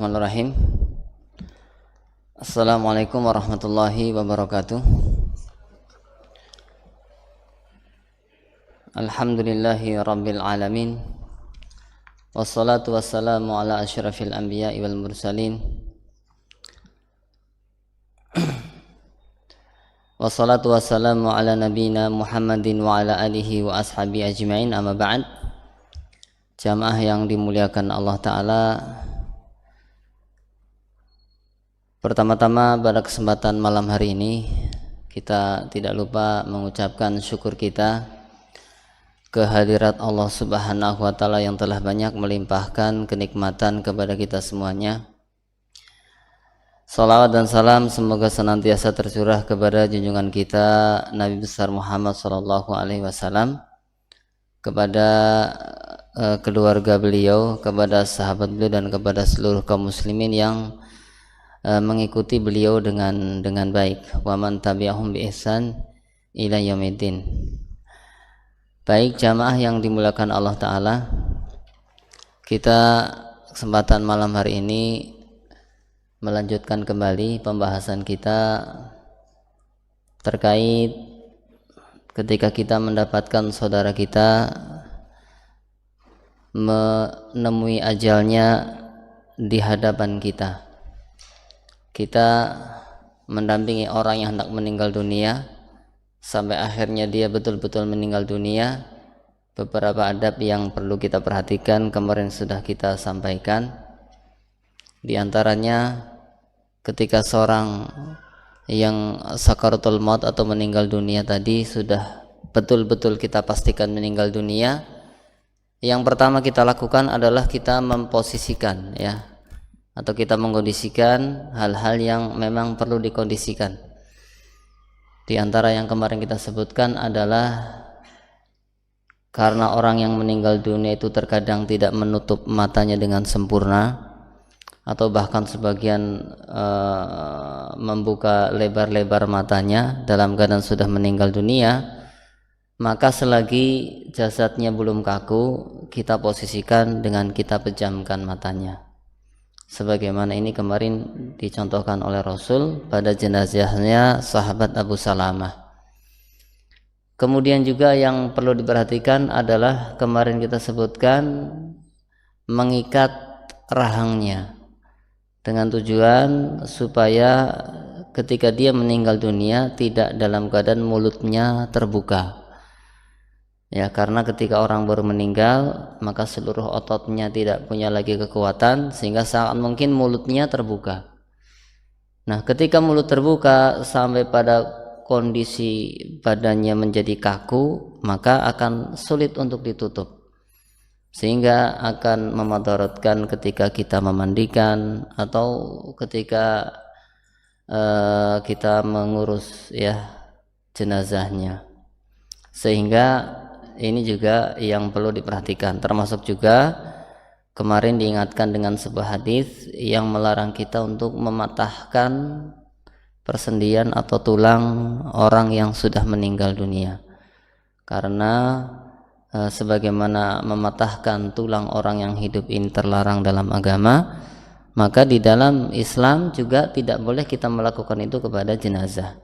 Bismillahirrahmanirrahim. Assalamualaikum warahmatullahi wabarakatuh. Alhamdulillahi rabbil alamin. Wassalatu wassalamu ala asyrafil anbiya'i wal mursalin. Wassalatu wassalamu ala nabiyina Muhammadin wa ala alihi wa ashabi ajma'in, amma ba'd. Jamaah yang dimuliakan Allah Ta'ala, pertama-tama pada kesempatan malam hari ini kita tidak lupa mengucapkan syukur kita kehadirat Allah Subhanahu wa Ta'ala yang telah banyak melimpahkan kenikmatan kepada kita semuanya. Salawat dan salam semoga senantiasa tercurah kepada junjungan kita Nabi besar Muhammad sallallahu alaihi wasallam, kepada keluarga beliau, kepada sahabat beliau, dan kepada seluruh kaum muslimin yang mengikuti beliau dengan baik. Wa man tabi'ahum bi ihsan ila yaumiddin. Baik jamaah yang dimuliakan Allah Ta'ala, kita kesempatan malam hari ini melanjutkan kembali pembahasan kita terkait ketika kita mendapatkan saudara kita menemui ajalnya di hadapan kita. Kita mendampingi orang yang hendak meninggal dunia sampai akhirnya dia betul-betul meninggal dunia. Beberapa adab yang perlu kita perhatikan kemarin sudah kita sampaikan. Di antaranya ketika seorang yang sakaratul maut atau meninggal dunia tadi sudah betul-betul kita pastikan meninggal dunia, yang pertama kita lakukan adalah kita memposisikan, ya, atau kita mengkondisikan hal-hal yang memang perlu dikondisikan. Di antara yang kemarin kita sebutkan adalah karena orang yang meninggal dunia itu terkadang tidak menutup matanya dengan sempurna, atau bahkan sebagian membuka lebar-lebar matanya dalam keadaan sudah meninggal dunia, maka selagi jasadnya belum kaku, kita posisikan dengan kita pejamkan matanya. Sebagaimana ini kemarin dicontohkan oleh Rasul pada jenazahnya sahabat Abu Salamah. Kemudian juga yang perlu diperhatikan adalah kemarin kita sebutkan mengikat rahangnya dengan tujuan supaya ketika dia meninggal dunia tidak dalam keadaan mulutnya terbuka. Ya, karena ketika orang baru meninggal maka seluruh ototnya tidak punya lagi kekuatan sehingga sangat mungkin mulutnya terbuka. Nah, ketika mulut terbuka sampai pada kondisi badannya menjadi kaku, maka akan sulit untuk ditutup, sehingga akan memadaratkan ketika kita memandikan atau ketika kita mengurus, ya, jenazahnya. Sehingga ini juga yang perlu diperhatikan. Termasuk juga kemarin diingatkan dengan sebuah hadis yang melarang kita untuk mematahkan persendian atau tulang orang yang sudah meninggal dunia. Karena sebagaimana mematahkan tulang orang yang hidup ini terlarang dalam agama, maka di dalam Islam juga tidak boleh kita melakukan itu kepada jenazah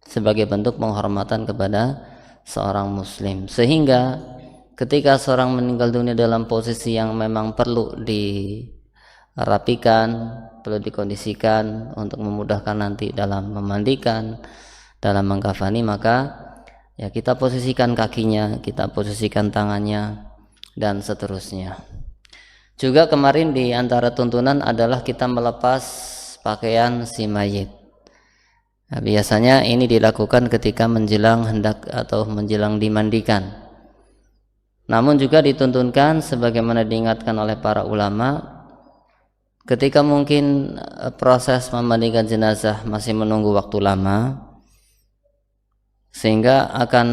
sebagai bentuk penghormatan kepada seorang muslim. Sehingga ketika seorang meninggal dunia dalam posisi yang memang perlu dirapikan, perlu dikondisikan untuk memudahkan nanti dalam memandikan, dalam mengkafani, maka ya kita posisikan kakinya, kita posisikan tangannya, dan seterusnya. Juga kemarin di antara tuntunan adalah kita melepas pakaian si mayit. Nah, biasanya ini dilakukan ketika menjelang hendak atau menjelang dimandikan. Namun juga dituntunkan sebagaimana diingatkan oleh para ulama, ketika mungkin proses memandikan jenazah masih menunggu waktu lama, sehingga akan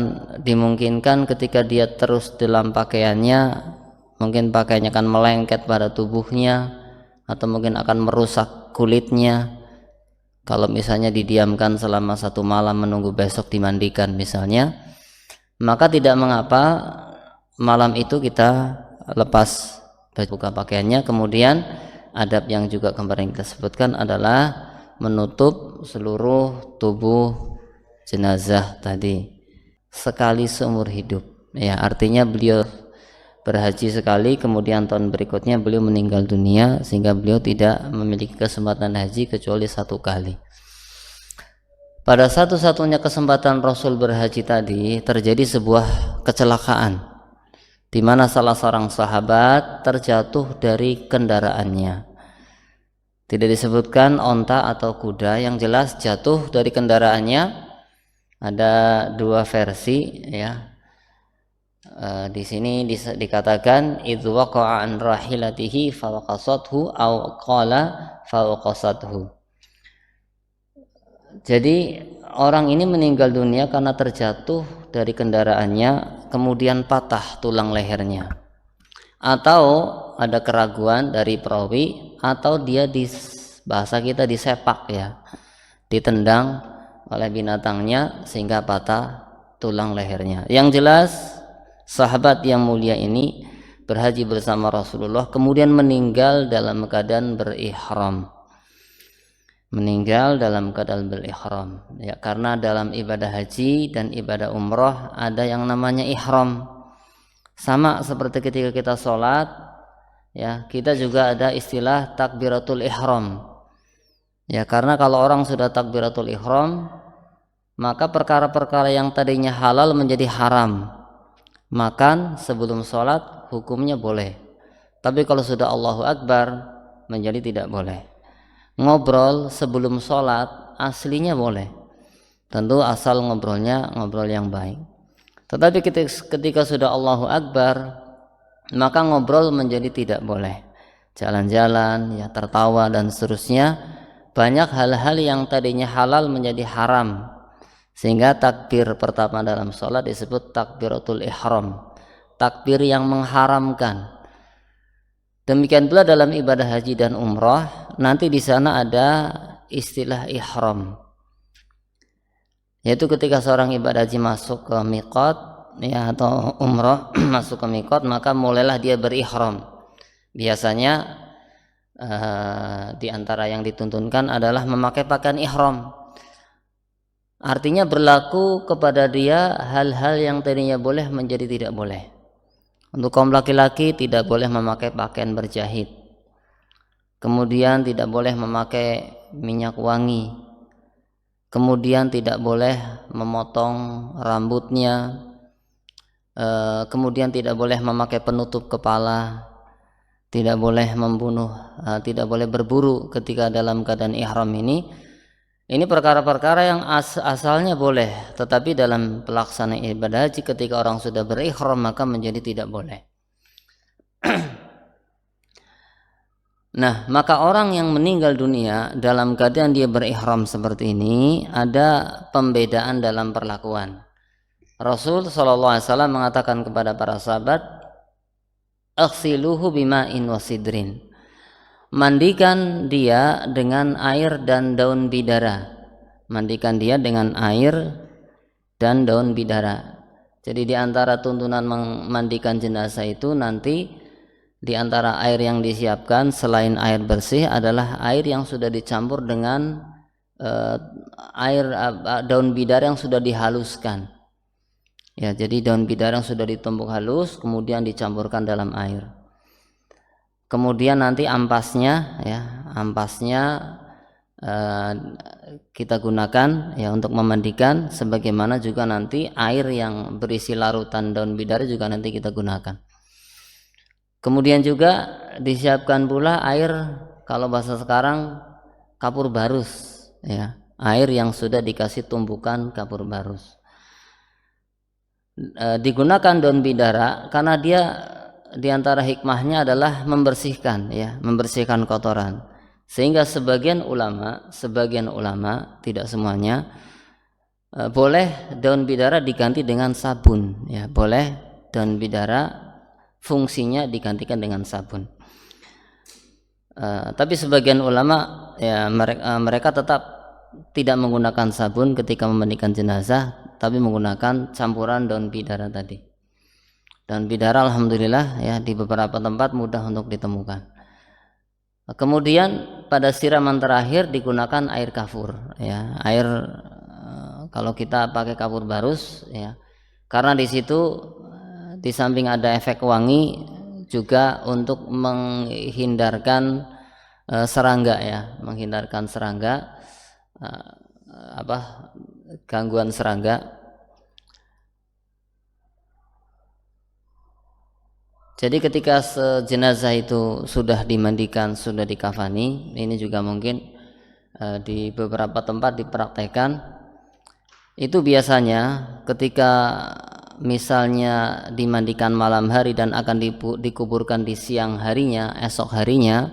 dimungkinkan ketika dia terus dalam pakaiannya, mungkin pakaiannya akan melengket pada tubuhnya atau mungkin akan merusak kulitnya. Kalau misalnya didiamkan selama 1 malam menunggu besok dimandikan misalnya, maka tidak mengapa malam itu kita lepas buka pakaiannya, kemudian adab yang juga kemarin kita sebutkan adalah menutup seluruh tubuh jenazah tadi sekali seumur hidup. Ya, artinya beliau berhaji sekali, kemudian tahun berikutnya beliau meninggal dunia, sehingga beliau tidak memiliki kesempatan haji kecuali satu kali. Pada satu-satunya kesempatan Rasul berhaji tadi terjadi sebuah kecelakaan di mana salah seorang sahabat terjatuh dari kendaraannya. Tidak disebutkan onta atau kuda, yang jelas jatuh dari kendaraannya. Ada dua versi ya. Di sini dikatakan idz waqa'a an rahilatihi fawaqasathu aw qala fawaqasathu. Jadi orang ini meninggal dunia karena terjatuh dari kendaraannya, kemudian patah tulang lehernya, atau ada keraguan dari perawi, atau dia bahasa kita disepak ya, ditendang oleh binatangnya sehingga patah tulang lehernya. Yang jelas sahabat yang mulia ini berhaji bersama Rasulullah, kemudian meninggal dalam keadaan berihram. Ya, karena dalam ibadah haji dan ibadah umroh ada yang namanya ihram. Sama seperti ketika kita sholat, ya, kita juga ada istilah takbiratul ihram. Ya, karena kalau orang sudah takbiratul ihram, maka perkara-perkara yang tadinya halal menjadi haram. Makan sebelum sholat hukumnya boleh, tapi kalau sudah Allahu Akbar menjadi tidak boleh. Ngobrol sebelum sholat aslinya boleh, tentu asal ngobrolnya ngobrol yang baik. Tetapi ketika sudah Allahu Akbar, maka ngobrol menjadi tidak boleh. Jalan-jalan, ya, tertawa dan seterusnya. Banyak hal-hal yang tadinya halal menjadi haram, sehingga takbir pertama dalam sholat disebut takbiratul ihram, takbir yang mengharamkan. Demikian pula dalam ibadah haji dan umrah, nanti di sana ada istilah ihram, yaitu ketika seorang ibadah haji masuk ke miqat, ya, atau umrah masuk ke miqat, maka mulailah dia berihram. Biasanya di antara yang dituntunkan adalah memakai pakaian ihram. Artinya berlaku kepada dia hal-hal yang tadinya boleh menjadi tidak boleh. Untuk kaum laki-laki tidak boleh memakai pakaian berjahit, kemudian tidak boleh memakai minyak wangi, kemudian tidak boleh memotong rambutnya, kemudian tidak boleh memakai penutup kepala, tidak boleh membunuh, tidak boleh berburu ketika dalam keadaan ihram ini. Ini perkara-perkara yang asalnya boleh, tetapi dalam pelaksanaan ibadah haji ketika orang sudah berihram maka menjadi tidak boleh. Nah, maka orang yang meninggal dunia dalam keadaan dia berihram seperti ini, ada pembedaan dalam perlakuan. Rasul SAW mengatakan kepada para sahabat, aghsiluhu bima'in wasidrin, mandikan dia dengan air dan daun bidara. Mandikan dia dengan air dan daun bidara. Jadi di antara tuntunan memandikan jenazah itu nanti di antara air yang disiapkan selain air bersih adalah air yang sudah dicampur dengan daun bidara yang sudah dihaluskan. Ya, jadi daun bidara yang sudah ditumbuk halus kemudian dicampurkan dalam air. Kemudian nanti ampasnya kita gunakan ya untuk memandikan, sebagaimana juga nanti air yang berisi larutan daun bidara juga nanti kita gunakan. Kemudian juga disiapkan pula air, kalau bahasa sekarang kapur barus, ya, air yang sudah dikasih tumbukan kapur barus. Digunakan daun bidara karena dia di antara hikmahnya adalah membersihkan kotoran, sehingga sebagian ulama tidak semuanya boleh daun bidara diganti dengan sabun, ya, boleh daun bidara fungsinya digantikan dengan sabun. Tapi sebagian ulama ya mereka tetap tidak menggunakan sabun ketika memandikan jenazah, tapi menggunakan campuran daun bidara tadi. Dan bidara alhamdulillah ya di beberapa tempat mudah untuk ditemukan. Kemudian pada siraman terakhir digunakan air kafur, ya, air kalau kita pakai kafur barus, ya, karena di situ di samping ada efek wangi juga untuk menghindarkan serangga, ya, menghindarkan serangga, gangguan serangga. Jadi ketika jenazah itu sudah dimandikan, sudah dikafani, ini juga mungkin di beberapa tempat dipraktekkan. Itu biasanya ketika misalnya dimandikan malam hari dan akan dikuburkan di siang harinya, esok harinya,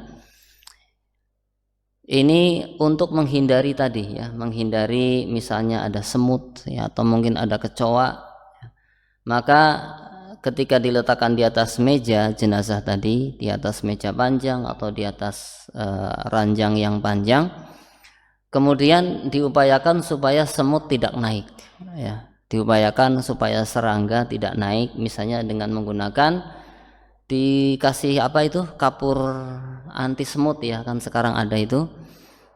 ini untuk menghindari tadi, ya, menghindari misalnya ada semut, ya, atau mungkin ada kecoa, maka ketika diletakkan di atas meja jenazah tadi, di atas meja panjang atau di atas ranjang yang panjang, kemudian diupayakan supaya semut tidak naik, ya, diupayakan supaya serangga tidak naik, misalnya dengan menggunakan dikasih kapur anti semut, ya, kan sekarang ada itu,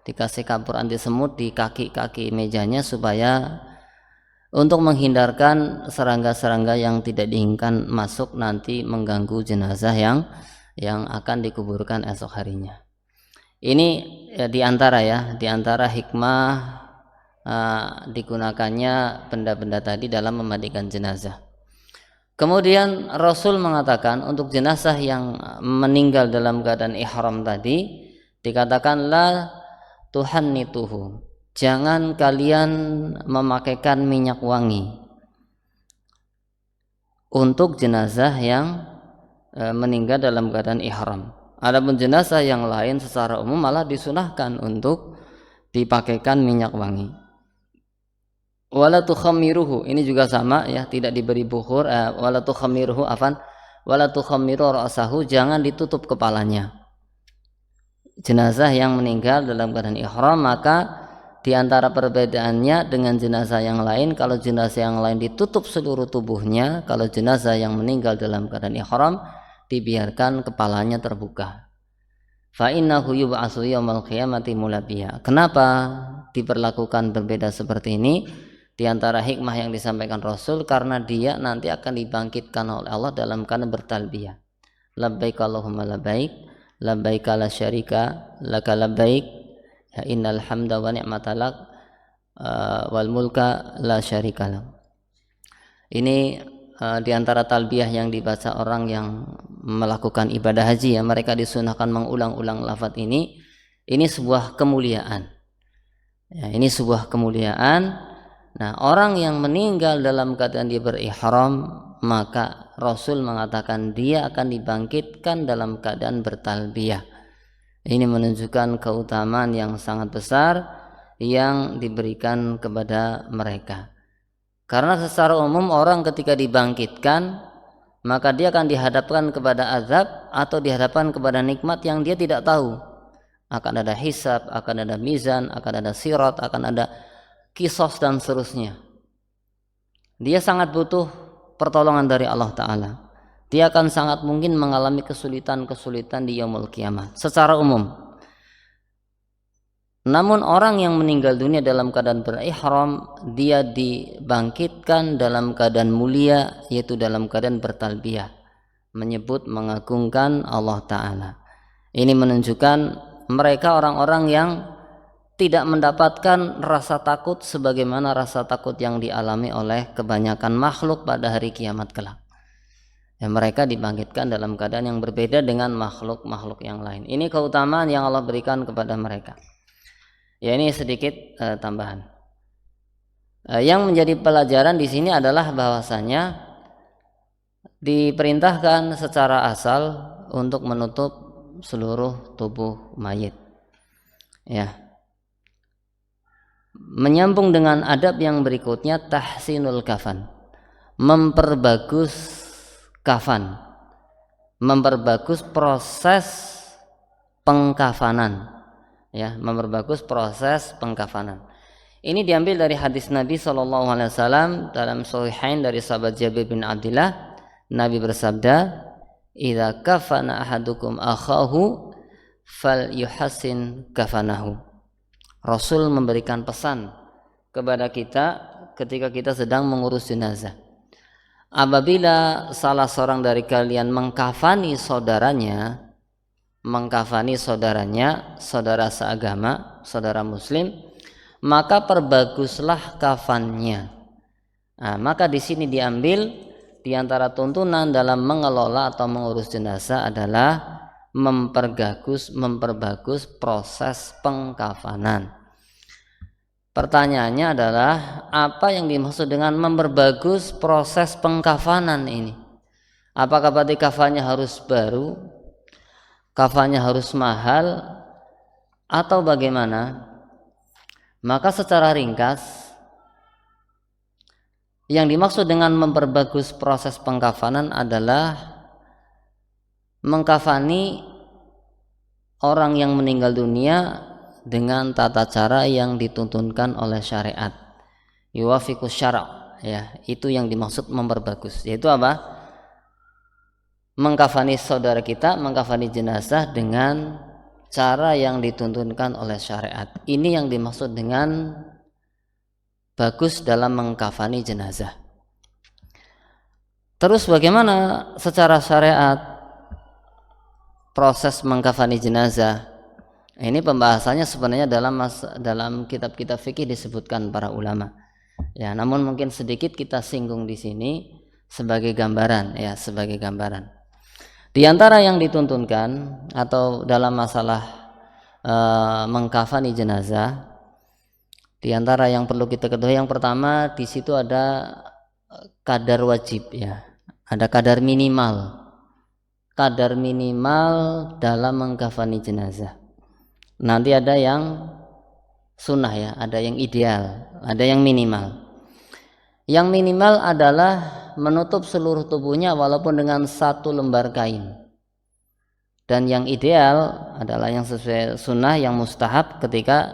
dikasih kapur anti semut di kaki-kaki mejanya supaya untuk menghindarkan serangga-serangga yang tidak diinginkan masuk nanti mengganggu jenazah yang akan dikuburkan esok harinya. Ini ya, diantara hikmah digunakannya benda-benda tadi dalam memandikan jenazah. Kemudian Rasul mengatakan untuk jenazah yang meninggal dalam keadaan ihram tadi dikatakan la tuhannituhu, jangan kalian memakaikan minyak wangi untuk jenazah yang meninggal dalam keadaan ihram. Adapun jenazah yang lain secara umum malah disunahkan untuk dipakaikan minyak wangi. Wala tukhammiruhu, ini juga sama, ya, tidak diberi bukhur, wala tukhammiruhu wala tukhammiru ra'sahu, jangan ditutup kepalanya. Jenazah yang meninggal dalam keadaan ihram, maka di antara perbedaannya dengan jenazah yang lain, kalau jenazah yang lain ditutup seluruh tubuhnya, kalau jenazah yang meninggal dalam keadaan ihram dibiarkan kepalanya terbuka. Fa innahu yub'atsu yaumal qiyamati mulabbiya. Kenapa diperlakukan berbeda seperti ini? Di antara hikmah yang disampaikan Rasul, karena dia nanti akan dibangkitkan oleh Allah dalam keadaan bertalbiyah. Labbaik Allahumma labbaik, labbaik la syarika laka labbaik, ya innal hamda wa ni'mata lak wal mulka la syarika lak. Ini di antara talbiyah yang dibaca orang yang melakukan ibadah haji, ya, mereka disunahkan mengulang-ulang lafaz ini. Ini sebuah kemuliaan, ya, ini sebuah kemuliaan. Nah, orang yang meninggal dalam keadaan dia berihram, maka Rasul mengatakan dia akan dibangkitkan dalam keadaan bertalbiyah. Ini menunjukkan keutamaan yang sangat besar yang diberikan kepada mereka. Karena secara umum orang ketika dibangkitkan, maka dia akan dihadapkan kepada azab atau dihadapkan kepada nikmat yang dia tidak tahu. Akan ada hisab, akan ada mizan, akan ada sirat, akan ada kisos dan seterusnya. Dia sangat butuh pertolongan dari Allah Ta'ala. Dia akan sangat mungkin mengalami kesulitan-kesulitan di yaumul qiyamah secara umum. Namun orang yang meninggal dunia dalam keadaan berihram, dia dibangkitkan dalam keadaan mulia, yaitu dalam keadaan bertalbiyah, menyebut mengagungkan Allah Ta'ala. Ini menunjukkan mereka orang-orang yang tidak mendapatkan rasa takut sebagaimana rasa takut yang dialami oleh kebanyakan makhluk pada hari kiamat kelak. Ya, mereka dibangkitkan dalam keadaan yang berbeda dengan makhluk-makhluk yang lain. Ini keutamaan yang Allah berikan kepada mereka. Ya, ini sedikit tambahan. Yang menjadi pelajaran di sini adalah bahwasanya diperintahkan secara asal untuk menutup seluruh tubuh mayit. Ya. Menyambung dengan adab yang berikutnya, tahsinul kafan, memperbagus kafan, memperbagus proses pengkafanan, ya, memperbagus proses pengkafanan. Ini diambil dari hadis Nabi SAW dalam Sahihain dari sahabat Jabir bin Abdullah. Nabi bersabda, "Idza kafana ahadukum akhahu fal yuhassin kafanahu. Rasul memberikan pesan kepada kita ketika kita sedang mengurus jenazah. Apabila salah seorang dari kalian mengkafani saudaranya, saudara seagama, saudara muslim, maka perbaguslah kafannya. Nah, maka di sini diambil di antara tuntunan dalam mengelola atau mengurus jenazah adalah memperbagus proses pengkafanan. Pertanyaannya adalah apa yang dimaksud dengan memperbagus proses pengkafanan ini? Apakah berarti kafannya harus baru, kafannya harus mahal, atau bagaimana? Maka secara ringkas, yang dimaksud dengan memperbagus proses pengkafanan adalah mengkafani orang yang meninggal dunia dengan tata cara yang dituntunkan oleh syariat, yuwafiqus syara', ya, itu yang dimaksud memperbagus, yaitu apa? Mengkafani saudara kita, mengkafani jenazah dengan cara yang dituntunkan oleh syariat. Ini yang dimaksud dengan bagus dalam mengkafani jenazah. Terus bagaimana secara syariat proses mengkafani jenazah? Ini pembahasannya sebenarnya dalam kitab-kitab fikih disebutkan para ulama. Ya, namun mungkin sedikit kita singgung di sini sebagai gambaran, ya, sebagai gambaran. Di antara yang dituntunkan atau dalam masalah mengkafani jenazah, di antara yang perlu kita ketahui, yang pertama di situ ada kadar wajib, ya. Ada kadar minimal dalam mengkafani jenazah. Nanti ada yang sunnah, ya, ada yang ideal, ada yang minimal. Yang minimal adalah menutup seluruh tubuhnya walaupun dengan satu lembar kain. Dan yang ideal adalah yang sesuai sunnah, yang mustahab ketika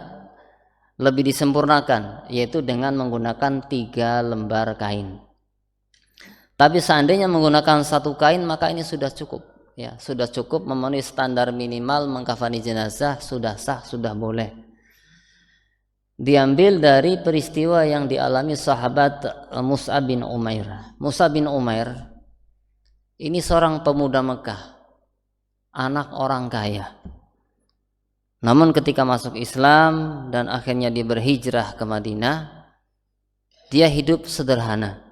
lebih disempurnakan, yaitu dengan menggunakan 3 lembar kain. Tapi seandainya menggunakan satu kain, maka ini sudah cukup. Ya, sudah cukup memenuhi standar minimal mengkafani jenazah, sudah sah, sudah boleh. Diambil dari peristiwa yang dialami sahabat Mus'ab bin Umair. Mus'ab bin Umair ini seorang pemuda Mekah, anak orang kaya. Namun ketika masuk Islam dan akhirnya dia berhijrah ke Madinah, dia hidup sederhana.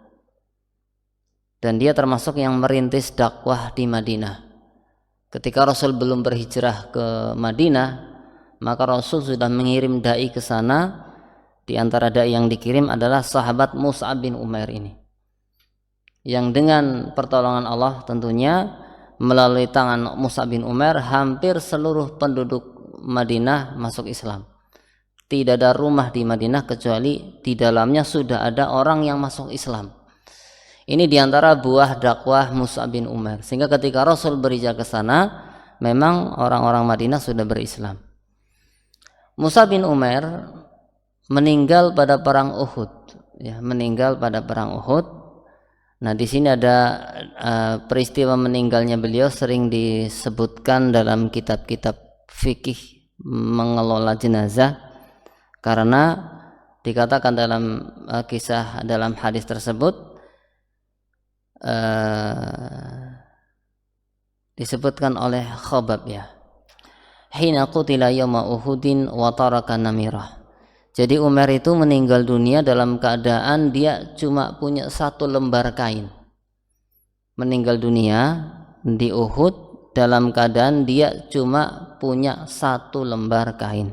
Dan dia termasuk yang merintis dakwah di Madinah. Ketika Rasul belum berhijrah ke Madinah, maka Rasul sudah mengirim dai ke sana. Di antara dai yang dikirim adalah sahabat Mus'ab bin Umair ini, yang dengan pertolongan Allah tentunya melalui tangan Mus'ab bin Umair hampir seluruh penduduk Madinah masuk Islam. Tidak ada rumah di Madinah kecuali di dalamnya sudah ada orang yang masuk Islam. Ini diantara buah dakwah Mus'ab bin Umair, sehingga ketika Rasul berhijrah ke sana, memang orang-orang Madinah sudah berislam. Mus'ab bin Umair meninggal pada perang Uhud, ya, meninggal pada perang Uhud. Nah, di sini ada peristiwa meninggalnya beliau sering disebutkan dalam kitab-kitab fikih mengelola jenazah, karena dikatakan dalam kisah dalam hadis tersebut, disebutkan oleh Khabab, ya, hina qutila yawma Uhudin wa taraka namirah. Jadi Umar itu meninggal dunia dalam keadaan dia cuma punya 1 lembar kain. Meninggal dunia di Uhud dalam keadaan dia cuma punya 1 lembar kain.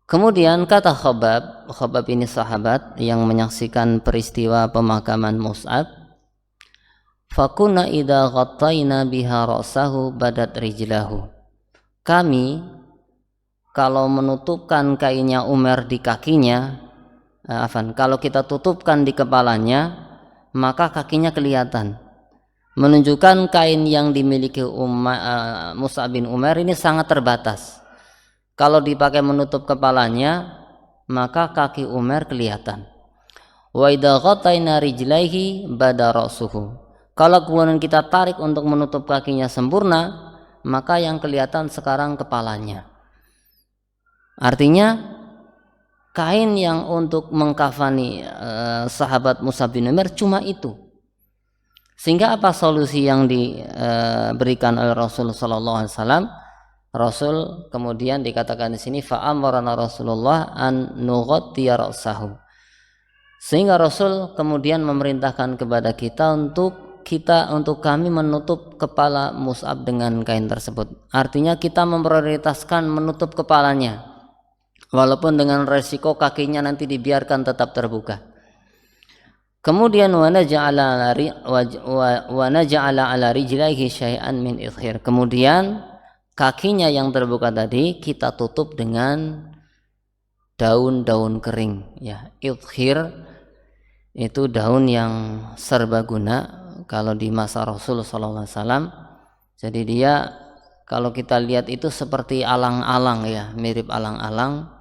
Kemudian kata Khabab ini sahabat yang menyaksikan peristiwa pemakaman Mus'ab, fakunna idza ghattayna biha ra'sahu badat rijlahu. Kami kalau menutupkan kainnya Umar di kakinya, kalau kita tutupkan di kepalanya, maka kakinya kelihatan, menunjukkan kain yang dimiliki Mus'ab bin Umair ini sangat terbatas. Kalau dipakai menutup kepalanya, maka kaki Umar kelihatan. Wa idza ghattayna rijlaihi bada ra'suhu. Kalau kemudian kita tarik untuk menutup kakinya sempurna, maka yang kelihatan sekarang kepalanya. Artinya kain yang untuk mengkafani sahabat Mus'ab bin Umair cuma itu. Sehingga apa solusi yang diberikan oleh Rasul sallallahu alaihi wasallam? Rasul kemudian dikatakan di sini fa'amarana Rasulullah an nughtiya ra'sahu. Sehingga Rasul kemudian memerintahkan kepada kita untuk kami menutup kepala Mus'ab dengan kain tersebut. Artinya kita memprioritaskan menutup kepalanya, walaupun dengan resiko kakinya nanti dibiarkan tetap terbuka. Kemudian wa naja'ala ala rijlaihi syai'an min idkhir. Kemudian kakinya yang terbuka tadi kita tutup dengan daun-daun kering, ya. Idkhir itu daun yang serbaguna kalau di masa Rasul sallallahu alaihi wasallam. Jadi dia kalau kita lihat itu seperti alang-alang, ya, mirip alang-alang.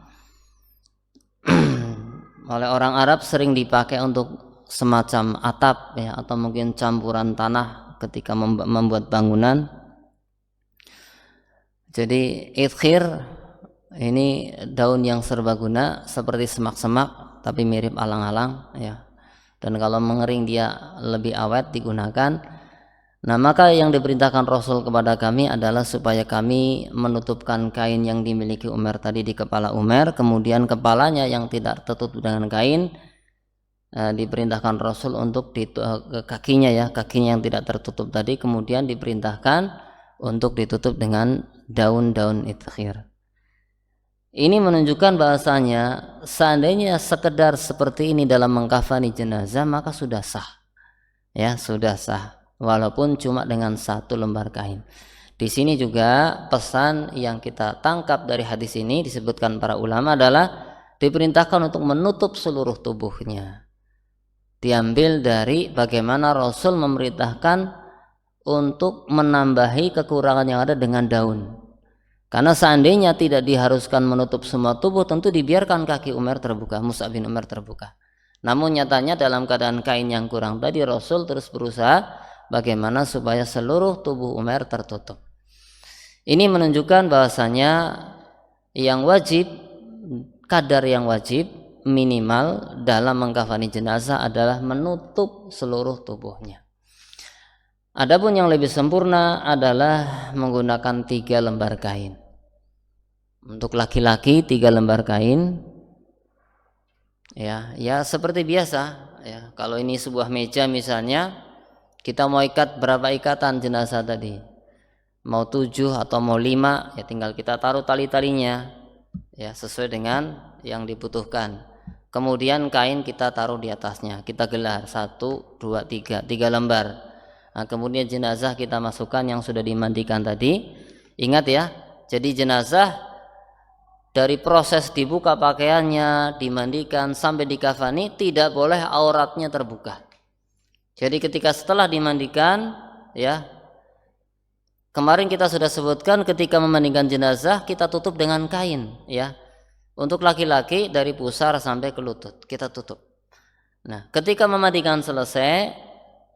Oleh orang Arab sering dipakai untuk semacam atap, ya, atau mungkin campuran tanah ketika membuat bangunan. Jadi idkhir ini daun yang serbaguna seperti semak-semak tapi mirip alang-alang, ya. Dan kalau mengering dia lebih awet digunakan. Nah, maka yang diperintahkan Rasul kepada kami adalah supaya kami menutupkan kain yang dimiliki Umar tadi di kepala Umar, kemudian kepalanya yang tidak tertutup dengan kain diperintahkan Rasul untuk kakinya, ya, kakinya yang tidak tertutup tadi kemudian diperintahkan untuk ditutup dengan daun-daun idkhir. Ini menunjukkan bahasanya seandainya sekedar seperti ini dalam mengkafani jenazah maka sudah sah, ya, sudah sah, walaupun cuma dengan satu lembar kain. Di sini juga pesan yang kita tangkap dari hadis ini disebutkan para ulama adalah diperintahkan untuk menutup seluruh tubuhnya. Diambil dari bagaimana Rasul memerintahkan untuk menambahi kekurangan yang ada dengan daun. Karena seandainya tidak diharuskan menutup semua tubuh, tentu dibiarkan kaki Umar terbuka, Mus'ab bin Umair terbuka. Namun nyatanya dalam keadaan kain yang kurang tadi, Rasul terus berusaha bagaimana supaya seluruh tubuh Umar tertutup. Ini menunjukkan bahasanya yang wajib, kadar yang wajib minimal dalam mengkafani jenazah adalah menutup seluruh tubuhnya. Adapun yang lebih sempurna adalah menggunakan 3 lembar kain. Untuk laki-laki 3 lembar kain, ya seperti biasa, ya. Kalau ini sebuah meja misalnya, kita mau ikat berapa ikatan jenazah tadi? Mau 7 atau mau 5, ya tinggal kita taruh tali-talinya, ya, sesuai dengan yang dibutuhkan. Kemudian kain kita taruh di atasnya, kita gelar 1, 2, 3 lembar. Nah, kemudian jenazah kita masukkan yang sudah dimandikan tadi. Ingat, ya, jadi jenazah dari proses dibuka pakaiannya, dimandikan sampai dikafani tidak boleh auratnya terbuka. Jadi ketika setelah dimandikan, ya, kemarin kita sudah sebutkan ketika memandikan jenazah kita tutup dengan kain, ya. Untuk laki-laki dari pusar sampai ke lutut kita tutup. Nah, ketika memandikan selesai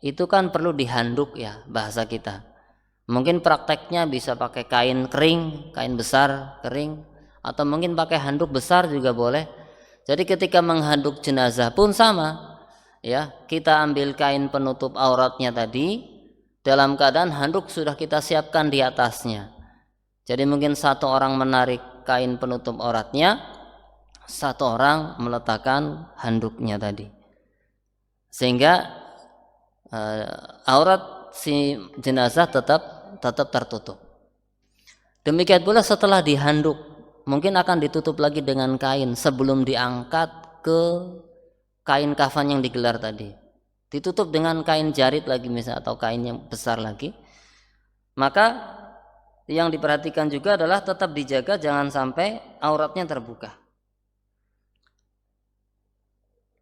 itu kan perlu dihanduk, ya, bahasa kita. Mungkin prakteknya bisa pakai kain kering, kain besar kering, atau mungkin pakai handuk besar juga boleh. Jadi ketika menghanduk jenazah pun sama, ya, kita ambil kain penutup auratnya tadi, dalam keadaan handuk sudah kita siapkan di atasnya. Jadi mungkin satu orang menarik kain penutup auratnya, satu orang meletakkan handuknya tadi, sehingga aurat si jenazah tetap tertutup. Demikian pula setelah dihanduk, mungkin akan ditutup lagi dengan kain sebelum diangkat ke kain kafan yang digelar tadi. Ditutup dengan kain jarit lagi misalnya, atau kain yang besar lagi. Maka yang diperhatikan juga adalah tetap dijaga jangan sampai auratnya terbuka.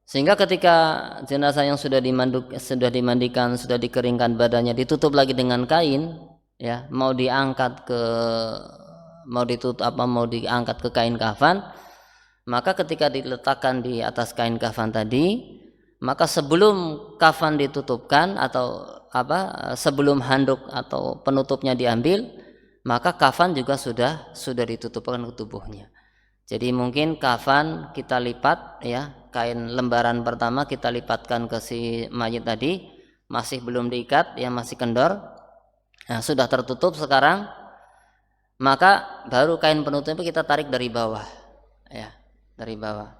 Sehingga ketika jenazah yang sudah dimandikan, sudah dikeringkan badannya, ditutup lagi dengan kain, ya, mau diangkat ke kain kafan, maka ketika diletakkan di atas kain kafan tadi, maka sebelum kafan ditutupkan atau sebelum handuk atau penutupnya diambil, maka kafan juga sudah ditutupkan ke tubuhnya. Jadi mungkin kafan kita lipat ya, kain lembaran pertama kita lipatkan ke si mayit tadi, masih belum diikat ya, masih kendor. Nah, sudah tertutup sekarang, maka baru kain penutupnya kita tarik dari bawah ya, dari bawah.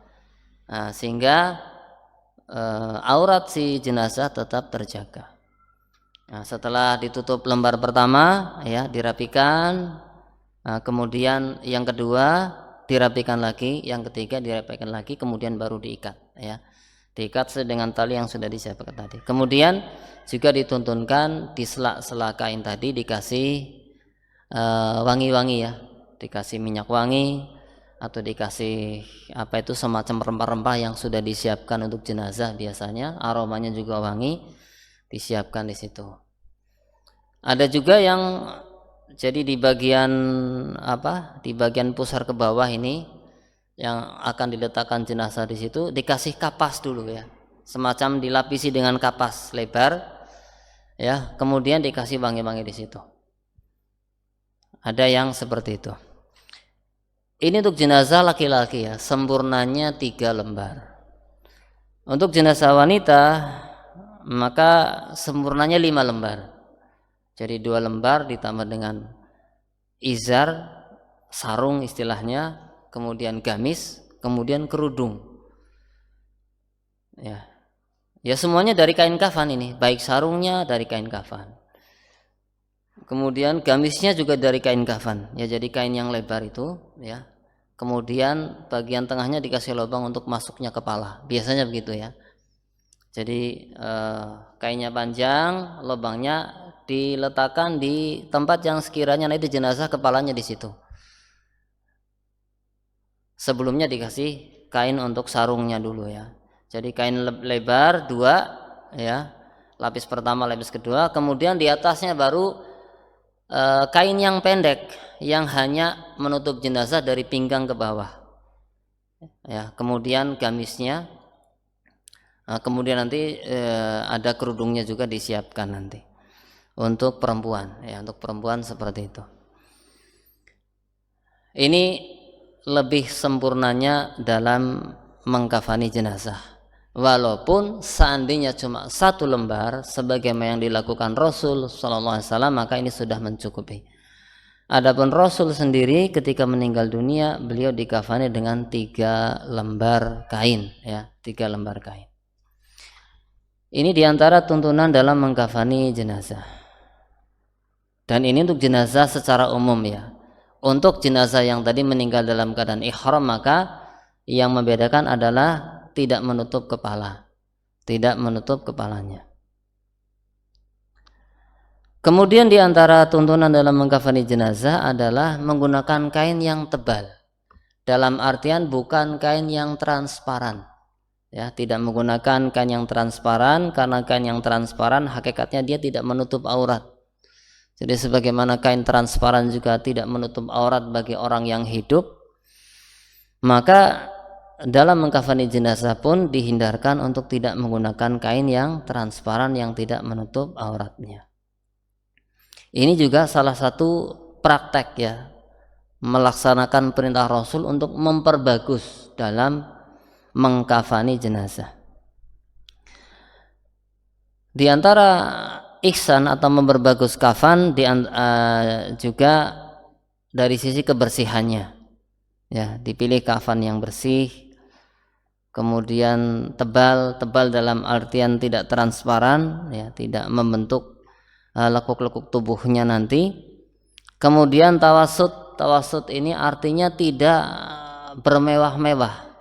Nah, sehingga aurat si jenazah tetap terjaga. Nah, setelah ditutup lembar pertama ya, dirapikan. Nah, kemudian yang kedua dirapikan lagi, yang ketiga dirapikan lagi, kemudian baru diikat ya. Diikat dengan tali yang sudah disiapkan tadi. Kemudian juga dituntunkan di sela-sela kain tadi dikasih wangi-wangi ya, dikasih minyak wangi atau dikasih apa itu semacam rempah-rempah yang sudah disiapkan untuk jenazah, biasanya aromanya juga wangi, disiapkan di situ. Ada juga yang jadi di bagian di bagian pusar ke bawah ini yang akan diletakkan jenazah di situ dikasih kapas dulu ya, semacam dilapisi dengan kapas lebar ya, kemudian dikasih wangi-wangi di situ. Ada yang seperti itu. Ini untuk jenazah laki-laki ya, sempurnanya 3 lembar. Untuk jenazah wanita maka sempurnanya 5 lembar. Jadi 2 lembar ditambah dengan izar, sarung istilahnya, kemudian gamis, kemudian kerudung. Ya. Ya semuanya dari kain kafan ini, baik sarungnya dari kain kafan. Kemudian gamisnya juga dari kain kafan. Ya, jadi kain yang lebar itu ya. Kemudian bagian tengahnya dikasih lubang untuk masuknya kepala. Biasanya begitu ya. Jadi kainnya panjang, lubangnya diletakkan di tempat yang sekiranya nanti jenazah kepalanya di situ. Sebelumnya dikasih kain untuk sarungnya dulu ya. Jadi kain lebar 2 ya, lapis pertama, lapis kedua, kemudian di atasnya baru kain yang pendek yang hanya menutup jenazah dari pinggang ke bawah ya, kemudian gamisnya, kemudian nanti ada kerudungnya juga disiapkan nanti untuk perempuan ya, untuk perempuan seperti itu. Ini lebih sempurnanya dalam mengkafani jenazah, walaupun seandainya cuma 1 lembar sebagaimana yang dilakukan Rasul SAW, maka ini sudah mencukupi. Adapun Rasul sendiri ketika meninggal dunia, beliau dikafani dengan 3 lembar kain ya, 3 lembar kain. Ini diantara tuntunan dalam mengkafani jenazah. Dan ini untuk jenazah secara umum ya. Untuk jenazah yang tadi meninggal dalam keadaan ihram, maka yang membedakan adalah tidak menutup kepala, tidak menutup kepalanya. Kemudian di antara tuntunan dalam mengkafani jenazah adalah menggunakan kain yang tebal. Dalam artian bukan kain yang transparan. Ya, tidak menggunakan kain yang transparan, karena kain yang transparan hakikatnya dia tidak menutup aurat. Jadi sebagaimana kain transparan juga tidak menutup aurat bagi orang yang hidup, maka dalam mengkafani jenazah pun dihindarkan untuk tidak menggunakan kain yang transparan yang tidak menutup auratnya. Ini juga salah satu praktek ya, melaksanakan perintah Rasul untuk memperbagus dalam mengkafani jenazah. Di antara ihsan atau memperbagus kafan juga dari sisi kebersihannya. Ya, dipilih kafan yang bersih, kemudian tebal dalam artian tidak transparan ya, tidak membentuk lekuk-lekuk tubuhnya nanti. Kemudian tawasud ini artinya tidak bermewah-mewah.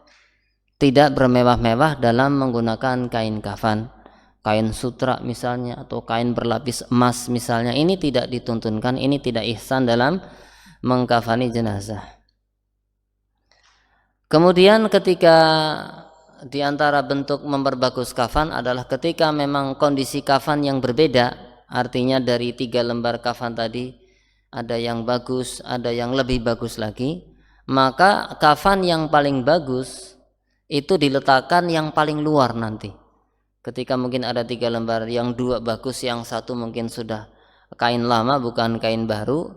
Tidak bermewah-mewah dalam menggunakan kain kafan, kain sutra misalnya, atau kain berlapis emas misalnya. Ini tidak dituntunkan, ini tidak ihsan dalam mengkafani jenazah. Kemudian ketika di antara bentuk memperbagus kafan adalah ketika memang kondisi kafan yang berbeda, artinya dari 3 lembar kafan tadi ada yang bagus, ada yang lebih bagus lagi, maka kafan yang paling bagus itu diletakkan yang paling luar nanti. Ketika mungkin ada 3 lembar, yang 2 bagus, yang 1 mungkin sudah kain lama bukan kain baru,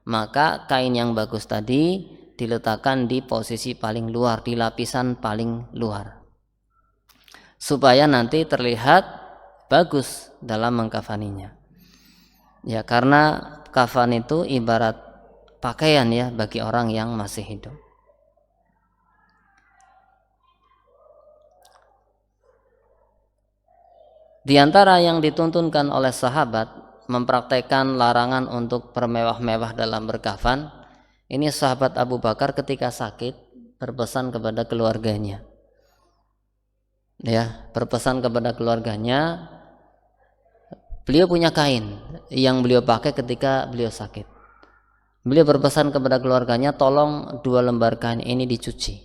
maka kain yang bagus tadi diletakkan di posisi paling luar, di lapisan paling luar, supaya nanti terlihat bagus dalam mengkafaninya. Ya, karena kafan itu ibarat pakaian ya bagi orang yang masih hidup. Di antara yang dituntunkan oleh sahabat mempraktekkan larangan untuk bermewah-mewah dalam berkafan, ini sahabat Abu Bakar ketika sakit berpesan kepada keluarganya. Ya, berpesan kepada keluarganya, beliau punya kain yang beliau pakai ketika beliau sakit. Beliau berpesan kepada keluarganya, tolong 2 lembar kain ini dicuci.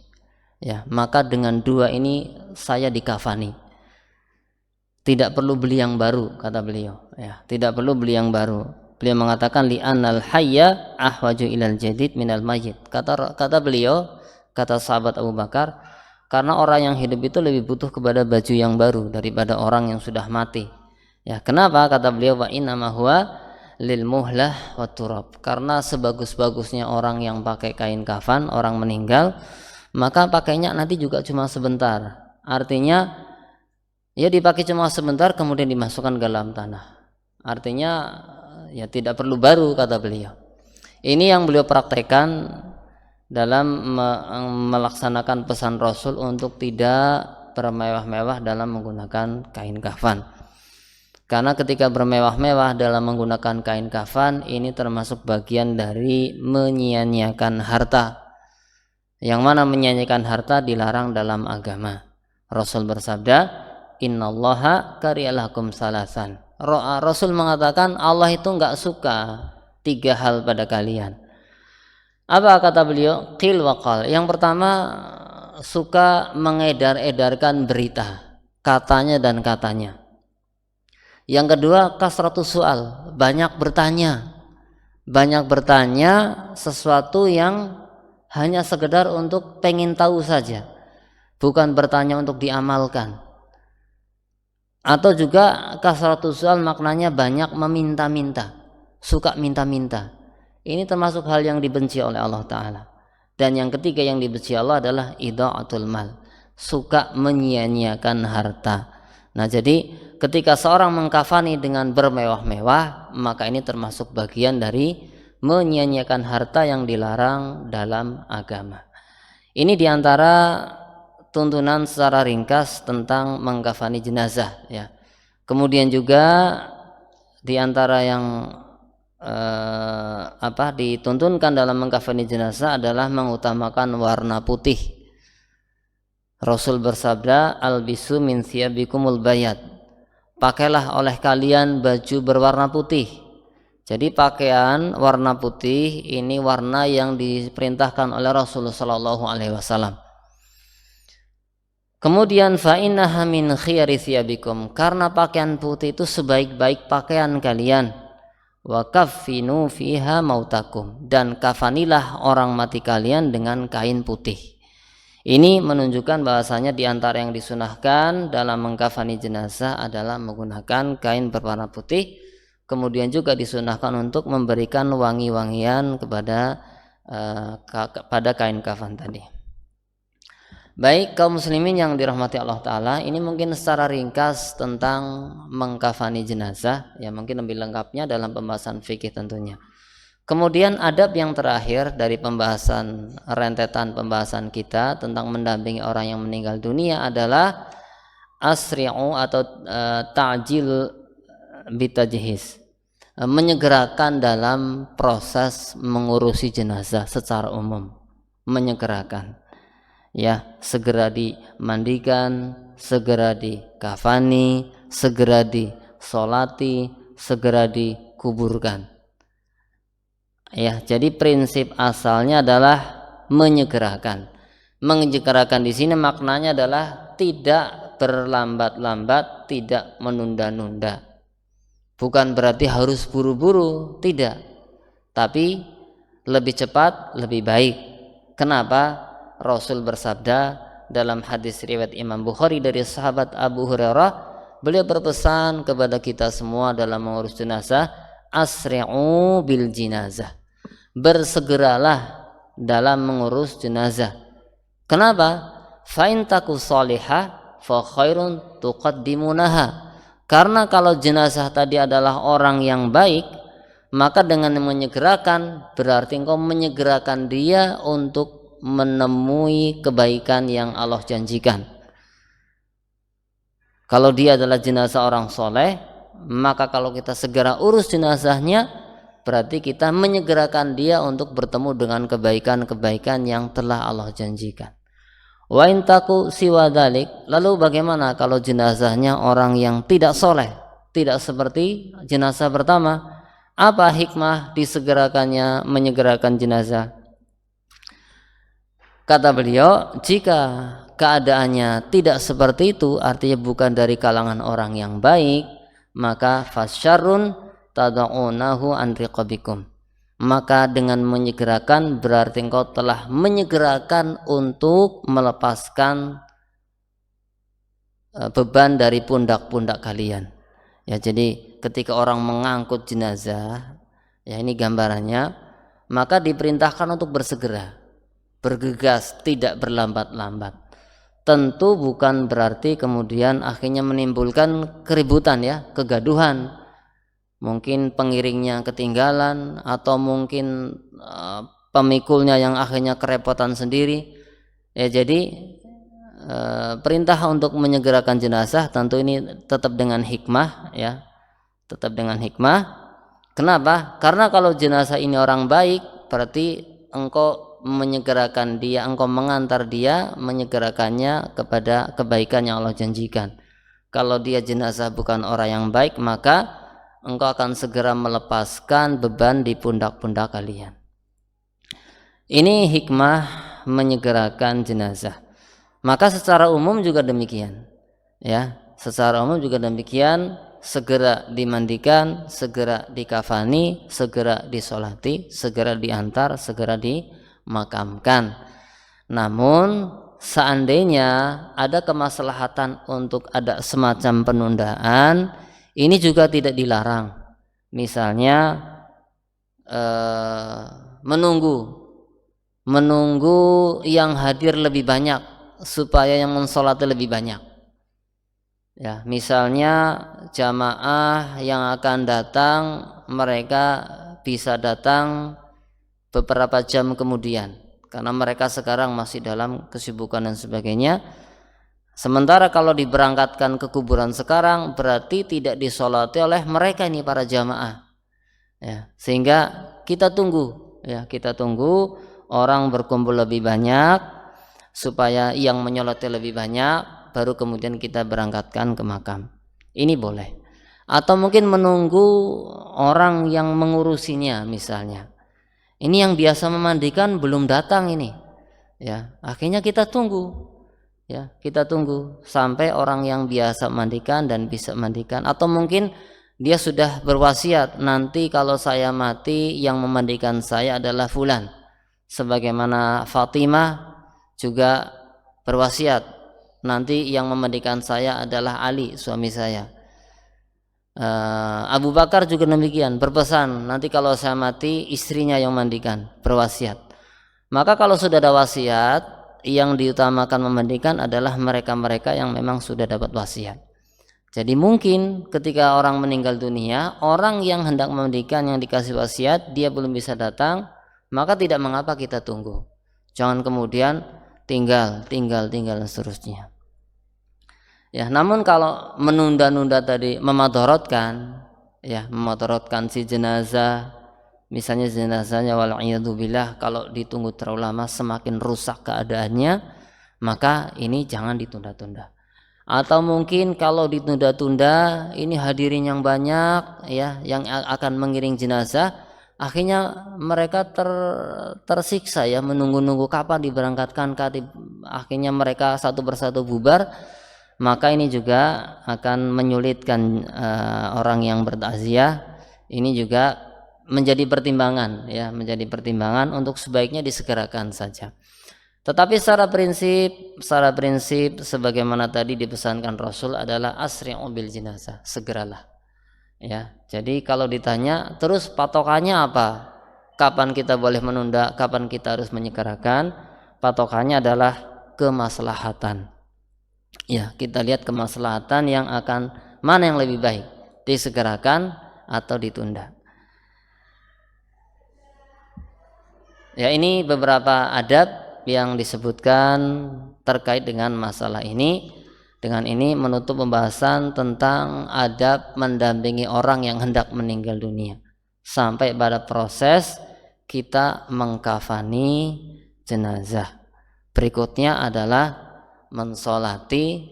Ya, maka dengan 2 ini saya dikafani. Tidak perlu beli yang baru, kata beliau. Ya, tidak perlu beli yang baru. Beliau mengatakan li'anal hayya ahwaju ilal jadid minal mayyit. Kata beliau, kata sahabat Abu Bakar, karena orang yang hidup itu lebih butuh kepada baju yang baru daripada orang yang sudah mati. Ya, kenapa? Kata beliau, wa innama huwa lil muhlah wa turab. Karena sebagus-bagusnya orang yang pakai kain kafan, orang meninggal, maka pakainya nanti juga cuma sebentar. Artinya ya dipakai cuma sebentar kemudian dimasukkan ke dalam tanah. Artinya ya tidak perlu baru, kata beliau. Ini yang beliau praktekkan dalam melaksanakan pesan Rasul untuk tidak bermewah-mewah dalam menggunakan kain kafan. Karena ketika bermewah-mewah dalam menggunakan kain kafan, ini termasuk bagian dari menyia-nyiakan harta. Yang mana menyia-nyiakan harta dilarang dalam agama. Rasul bersabda, innallaha kariyalakum salasan. Rasul mengatakan Allah itu enggak suka 3 hal pada kalian. Apa kata beliau? Qil wa qal. Yang pertama, suka mengedar-edarkan berita, katanya dan katanya. Yang kedua, kasratus soal, banyak bertanya. Banyak bertanya sesuatu yang hanya sekedar untuk pengen tahu saja, bukan bertanya untuk diamalkan. Atau juga kasratus soal maknanya banyak meminta-minta, suka minta-minta. Ini termasuk hal yang dibenci oleh Allah Ta'ala. Dan yang ketiga yang dibenci Allah adalah idha'atul mal, suka menyia-nyiakan harta. Nah, jadi ketika seorang mengkafani dengan bermewah-mewah, maka ini termasuk bagian dari menyia-nyiakan harta yang dilarang dalam agama. Ini diantara tuntunan secara ringkas tentang mengkafani jenazah ya. Kemudian juga di antara yang dituntunkan dalam mengkafani jenazah adalah mengutamakan warna putih. Rasul bersabda, albisu min thiyabikumul bayad. Pakailah oleh kalian baju berwarna putih. Jadi pakaian warna putih ini warna yang diperintahkan oleh Rasulullah SAW. Kemudian fa innaha min khiyari thiyabikum, karena pakaian putih itu sebaik-baik pakaian kalian. Wa kaffinu fiha mautakum, dan kafanilah orang mati kalian dengan kain putih. Ini menunjukkan bahasanya di antara yang disunahkan dalam mengkafani jenazah adalah menggunakan kain berwarna putih. Kemudian juga disunahkan untuk memberikan wangi-wangian pada kain kafan tadi. Baik kaum muslimin yang dirahmati Allah Ta'ala, ini mungkin secara ringkas tentang mengkafani jenazah, ya mungkin lebih lengkapnya dalam pembahasan fikih tentunya. Kemudian adab yang terakhir dari rentetan pembahasan kita tentang mendampingi orang yang meninggal dunia adalah asri'u atau ta'jil bitajhiz, menyegerakan dalam proses mengurusi jenazah secara umum, menyegerakan. Ya, segera dimandikan, segera dikafani, segera disolati, segera dikuburkan. Ya, jadi prinsip asalnya adalah menyegerakan. Menyegerakan di sini maknanya adalah tidak berlambat-lambat, tidak menunda-nunda. Bukan berarti harus buru-buru, tidak. Tapi lebih cepat, lebih baik. Kenapa? Rasul bersabda dalam hadis riwayat Imam Bukhari dari sahabat Abu Hurairah, beliau berpesan kepada kita semua dalam mengurus jenazah, asri'u bil jinazah, bersegeralah dalam mengurus jenazah. Kenapa? Fa in taku sholihah fa khairun tuqaddimunaha. Karena kalau jenazah tadi adalah orang yang baik, maka dengan menyegerakan berarti engkau menyegerakan dia untuk menemui kebaikan yang Allah janjikan. Kalau dia adalah jenazah orang soleh, maka kalau kita segera urus jenazahnya, berarti kita menyegerakan dia untuk bertemu dengan kebaikan-kebaikan yang telah Allah janjikan. Wa in taku siwa dzalik, lalu bagaimana kalau jenazahnya orang yang tidak soleh, tidak seperti jenazah pertama? Apa hikmah disegerakannya menyegerakan jenazah? Kata beliau, jika keadaannya tidak seperti itu, artinya bukan dari kalangan orang yang baik, maka fasyarrun tad'unahu an riqabikum. Maka dengan menyegerakan berarti engkau telah menyegerakan untuk melepaskan beban dari pundak-pundak kalian. Ya, jadi ketika orang mengangkut jenazah, ya ini gambarannya, maka diperintahkan untuk bersegera, bergegas, tidak berlambat-lambat. Tentu bukan berarti kemudian akhirnya menimbulkan keributan, ya, kegaduhan. Mungkin pengiringnya ketinggalan atau mungkin pemikulnya yang akhirnya kerepotan sendiri. Ya, jadi perintah untuk menyegerakan jenazah tentu ini tetap dengan hikmah, ya. Tetap dengan hikmah. Kenapa? Karena kalau jenazah ini orang baik, berarti engkau menyegerakan dia, engkau mengantar dia, menyegerakannya kepada kebaikan yang Allah janjikan. Kalau dia jenazah bukan orang yang baik, maka engkau akan segera melepaskan beban di pundak-pundak kalian. Ini hikmah menyegerakan jenazah. Maka secara umum juga demikian, ya. Secara umum juga demikian, segera dimandikan, segera dikafani, segera disolati, segera diantar, segera dimakamkan. Namun seandainya ada kemaslahatan untuk ada semacam penundaan, ini juga tidak dilarang. Misalnya menunggu yang hadir lebih banyak supaya yang mensolati lebih banyak. Ya, misalnya jamaah yang akan datang, mereka bisa datang beberapa jam kemudian karena mereka sekarang masih dalam kesibukan dan sebagainya. Sementara kalau diberangkatkan ke kuburan sekarang berarti tidak disolati oleh mereka ini para jamaah, ya. Sehingga kita tunggu, ya, kita tunggu orang berkumpul lebih banyak supaya yang menyolati lebih banyak, baru kemudian kita berangkatkan ke makam. Ini boleh. Atau mungkin menunggu orang yang mengurusinya misalnya. Ini yang biasa memandikan belum datang ini, ya. Akhirnya kita tunggu. Ya, kita tunggu sampai orang yang biasa mandikan dan bisa mandikan, atau mungkin dia sudah berwasiat, nanti kalau saya mati yang memandikan saya adalah fulan, sebagaimana Fatimah juga berwasiat, nanti yang memandikan saya adalah Ali suami saya. Abu Bakar juga demikian, berpesan, nanti kalau saya mati istrinya yang mandikan, berwasiat. Maka kalau sudah ada wasiat, yang diutamakan memandikan adalah mereka-mereka yang memang sudah dapat wasiat. Jadi mungkin ketika orang meninggal dunia, orang yang hendak memandikan yang dikasih wasiat dia belum bisa datang, maka tidak mengapa kita tunggu. Jangan kemudian tinggal dan seterusnya. Ya, namun kalau menunda-nunda tadi memadorotkan, ya, memadorotkan si jenazah. Misalnya jenazahnya wal'iyadzubillah kalau ditunggu terlalu lama semakin rusak keadaannya, maka ini jangan ditunda-tunda. Atau mungkin kalau ditunda-tunda ini hadirin yang banyak, ya, yang akan mengiring jenazah, akhirnya mereka tersiksa, ya, menunggu-nunggu kapan diberangkatkan, akhirnya mereka satu persatu bubar, maka ini juga akan menyulitkan orang yang bertakziah. Ini juga menjadi pertimbangan, ya, menjadi pertimbangan untuk sebaiknya disegerakan saja. Tetapi secara prinsip sebagaimana tadi dipesankan Rasul adalah asri'u bil jenazah, segeralah, ya. Jadi kalau ditanya terus patokannya apa, kapan kita boleh menunda, kapan kita harus menyegerakan. Patokannya adalah kemaslahatan. Ya, kita lihat kemaslahatan yang akan mana yang lebih baik, disegerakan atau ditunda. Ya, ini beberapa adab yang disebutkan terkait dengan masalah ini. Dengan ini menutup pembahasan tentang adab mendampingi orang yang hendak meninggal dunia sampai pada proses kita mengkafani jenazah. Berikutnya adalah mensolati,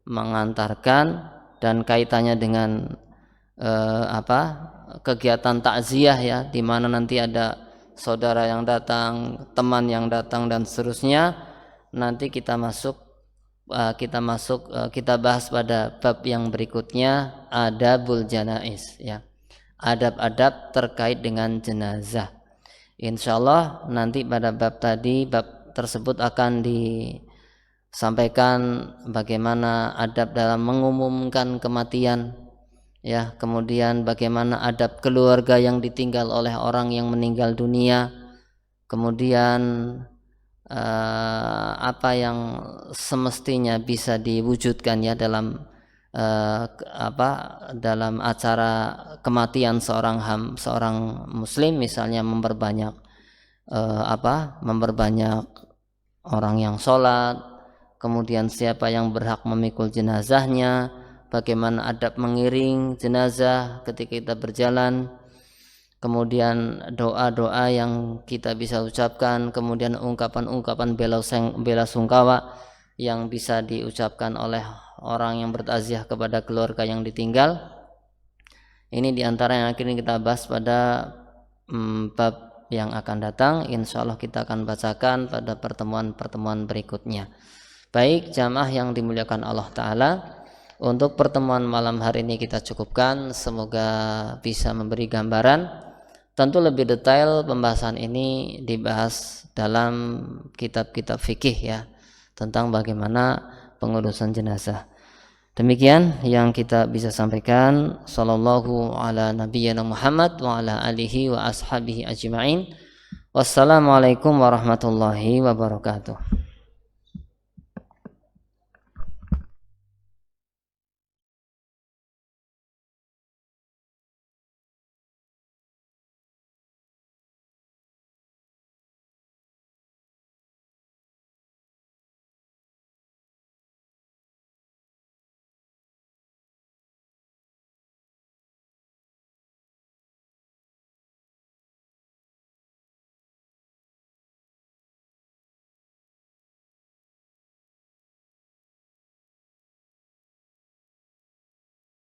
mengantarkan, dan kaitannya dengan kegiatan takziah ya, di mana nanti ada saudara yang datang, teman yang datang dan seterusnya. Nanti kita bahas pada bab yang berikutnya, adabul janaiz ya. Adab-adab terkait dengan jenazah. Insyaallah nanti pada bab tersebut akan disampaikan bagaimana adab dalam mengumumkan kematian ya, kemudian bagaimana adab keluarga yang ditinggal oleh orang yang meninggal dunia, kemudian apa yang semestinya bisa diwujudkan ya dalam dalam acara kematian seorang muslim, misalnya memperbanyak orang yang sholat, kemudian siapa yang berhak memikul jenazahnya, bagaimana adab mengiring jenazah ketika kita berjalan, kemudian doa-doa yang kita bisa ucapkan, kemudian ungkapan-ungkapan bela sungkawa yang bisa diucapkan oleh orang yang bertakziah kepada keluarga yang ditinggal. Ini diantara yang akhirnya kita bahas pada bab yang akan datang. Insyaallah kita akan bacakan pada pertemuan-pertemuan berikutnya. Baik jamaah yang dimuliakan Allah Ta'ala, untuk pertemuan malam hari ini kita cukupkan. Semoga bisa memberi gambaran. Tentu lebih detail pembahasan ini dibahas dalam kitab-kitab fikih ya, tentang bagaimana pengurusan jenazah. Demikian yang kita bisa sampaikan. Sallallahu ala nabiyyina Muhammad wa ala alihi wa ashabihi ajma'in. Wassalamualaikum warahmatullahi wabarakatuh.